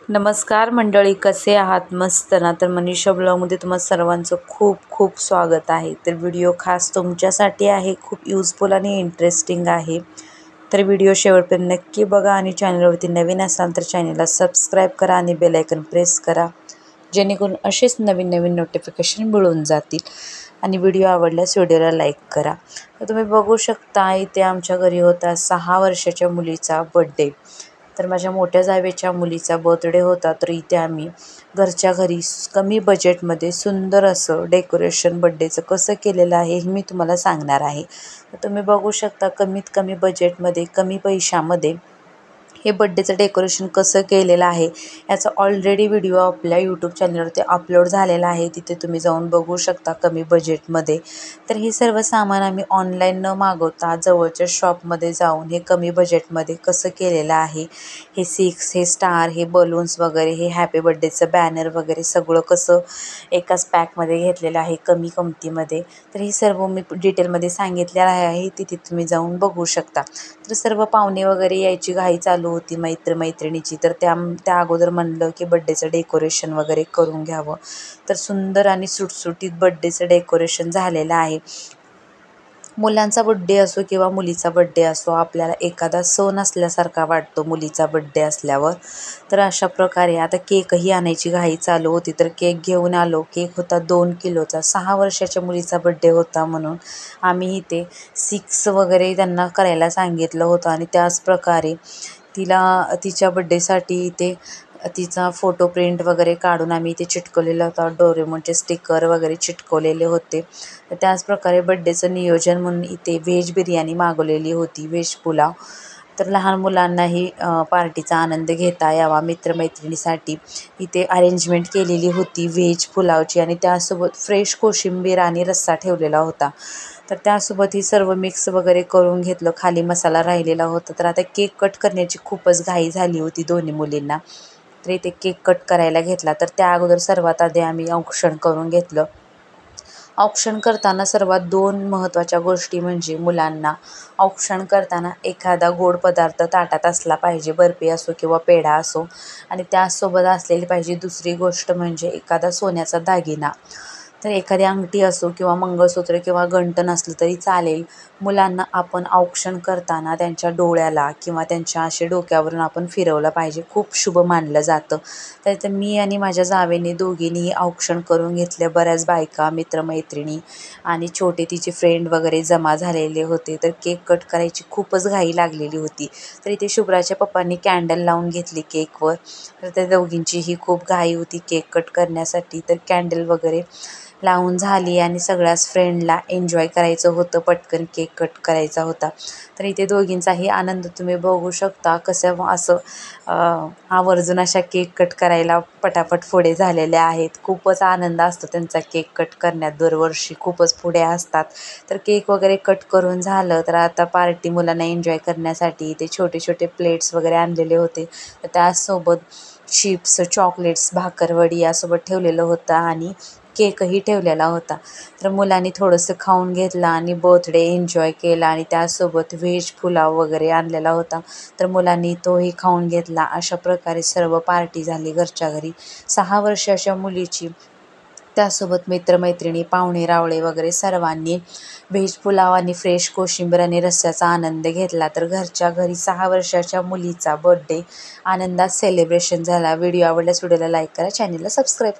नमस्कार मंडळी, कसे आहात? मस्त ना? तर मनीषा ब्लॉगमध्ये तुम्हा सर्वांचं खूप खूप स्वागत आहे. तर व्हिडिओ खास तुमच्यासाठी आहे, खूप युजफुल आणि इंटरेस्टिंग आहे. तर व्हिडिओ शेवटपर्यंत नक्की बघा आणि चॅनलवरती नवीन असाल तर चॅनलला सबस्क्राईब करा आणि बेल आयकन प्रेस करा, जेणेकरून असेच नवीन नवीन नोटिफिकेशन मिळून जातील. आणि व्हिडिओ आवडल्यास व्हिडिओला लाईक करा. तर तुम्ही बघू शकता, इथे आमच्या घरी होता 6 वर्षाच्या मुलीचा बड्डे. तर माझ्या मोठ्या जावेच्या मुलीचा बर्थडे होता. तर इथे आम्ही घरच्या घरी कमी बजेटमध्ये सुंदर असं डेकोरेशन बड्डेचं कसं केलेलं आहे हे मी तुम्हाला सांगणार आहे. तर तुम्ही बघू शकता, कमीत कमी बजेटमध्ये, कमी पैशामध्ये हे बड्डेचं डेकोरेशन कसं केलेलं आहे याचा ऑलरेडी व्हिडिओ आपल्या यूट्यूब चॅनलवरती अपलोड झालेला आहे. तिथे तुम्ही जाऊन बघू शकता कमी बजेटमध्ये. तर हे सर्व सामान आम्ही ऑनलाईन न मागवता जवळच्या शॉपमध्ये जाऊन हे कमी बजेटमध्ये कसं केलेलं आहे, हे हे स्टार, हे बलून्स वगैरे, हे हॅपी बड्डेचं बॅनर वगैरे सगळं कसं एकाच पॅकमध्ये घेतलेलं आहे कमी किमतीमध्ये. तर हे सर्व मी डिटेलमध्ये सांगितलेलं आहे, तिथे तुम्ही जाऊन बघू शकता. तर सर्व पाहुणे वगैरे यायची घाई चालू होती मैत्रिणीची. तर त्या अगोदर म्हणलं की बड्डेचं डेकोरेशन वगैरे करून घ्यावं. तर सुंदर आणि सुटसुटीत बड्डेचं डेकोरेशन झालेलं आहे. मुलांचा बड्डे असो किंवा मुलीचा बड्डे असो, आपल्याला एखादा सण असल्यासारखा वाटतो मुलीचा बड्डे असल्यावर. तर अशा प्रकारे आता केकही आणायची घाई चालू होती. तर केक घेऊन आलो. केक होता 2 किलोचा. 6 वर्षाच्या मुलीचा बड्डे होता म्हणून आम्ही इथे 6 वगैरे त्यांना करायला सांगितलं होतं. आणि त्याच प्रकारे तिच्या बड्डेसाठी इथे तिचा फोटो प्रिंट वगैरे काढून आम्ही इथे चिटकवलेला होता. डोरेमोनचे स्टिकर वगैरे चिटकवलेले होते. तर त्याचप्रकारे बड्डेचं नियोजन म्हणून इथे व्हेज बिर्याणी मागवलेली होती, व्हेज पुलाव. तर लहान मुलांनाही पार्टीचा आनंद घेता यावा मित्रमैत्रिणीसाठी इथे अरेंजमेंट केलेली होती व्हेज पुलावची. आणि त्यासोबत फ्रेश कोशिंबीर आणि रस्सा ठेवलेला होता. तर त्यासोबत ही सर्व मिक्स वगैरे करून घेतलं. खाली मसाला राहिलेला होता. तर आता केक कट करण्याची खूपच घाई झाली होती दोन्ही मुलींना. तर इथे केक कट करायला घेतला. तर त्या अगोदर सर्वात आधी आम्ही औक्षण करून घेतलं. औक्षण करताना सर्वात 2 महत्त्वाच्या गोष्टी म्हणजे मुलांना औक्षण करताना एखादा गोड पदार्थ ताटात असला पाहिजे, बर्फी असो किंवा पेढा असो. आणि त्याचसोबत असलेली पाहिजे दुसरी गोष्ट म्हणजे एखादा सोन्याचा दागिना. तर एखादी अंगठी असो किंवा मंगळसूत्र किंवा गंठण असलं तरी चालेल. मुलांना आपण औक्षण करताना त्यांच्या डोळ्याला किंवा त्यांच्या असे डोक्यावरून आपण फिरवलं पाहिजे, खूप शुभ मानलं जातं. तर मी आणि माझ्या जावेने दोघींनीही औक्षण करून घेतले. बऱ्याच बायका, मित्रमैत्रिणी आणि छोटे तिचे फ्रेंड वगैरे जमा झालेले होते. तर केक कट करायची खूपच घाई लागलेली होती. तर इथे शुभ्राच्या पप्पांनी कॅन्डल लावून घेतली केकवर. तर त्या दोघींचीही खूप घाई होती केक कट करण्यासाठी. तर कॅन्डल वगैरे लावून झाली आणि सगळ्याच फ्रेंडला एन्जॉय करायचं होतं, पटकन केक कट करायचा होता. तर इथे दोघींचाही आनंद तुम्ही बघू शकता, कसं असं आवर्जून अशा केक कट करायला पटापट पुढे झालेले आहेत. खूपच आनंद असतो त्यांचा केक कट करण्यात, दरवर्षी खूपच पुढे असतात. तर केक वगैरे कट करून झालं. तर आता पार्टी मुलांना एन्जॉय करण्यासाठी इथे छोटे छोटे प्लेट्स वगैरे आणलेले होते. तर त्यासोबत चिप्स, चॉकलेट्स, भाकरवडी यासोबत ठेवलेलं होतं आणि केकही ठेवलेला होता. तर मुलांनी थोडंसं खाऊन घेतलं आणि बर्थडे एन्जॉय केला. आणि त्यासोबत व्हेज पुलाव वगैरे आणलेला होता. तर मुलांनी तोही खाऊन घेतला. अशा प्रकारे सर्व पार्टी झाली घरच्या घरी 6 वर्षाच्या मुलीची. त्यासोबत मित्रमैत्रिणी, पाहुणे रावळे वगैरे सर्वांनी व्हेज पुलाव आणि फ्रेश कोशिंबीर आणि रस्स्याचा आनंद घेतला. तर घरच्या घरी 6 वर्षाच्या मुलीचा बर्थडे आनंदात सेलिब्रेशन झाला. व्हिडिओ आवडल्यास व्हिडिओला लाईक करा, चॅनलला सबस्क्राईब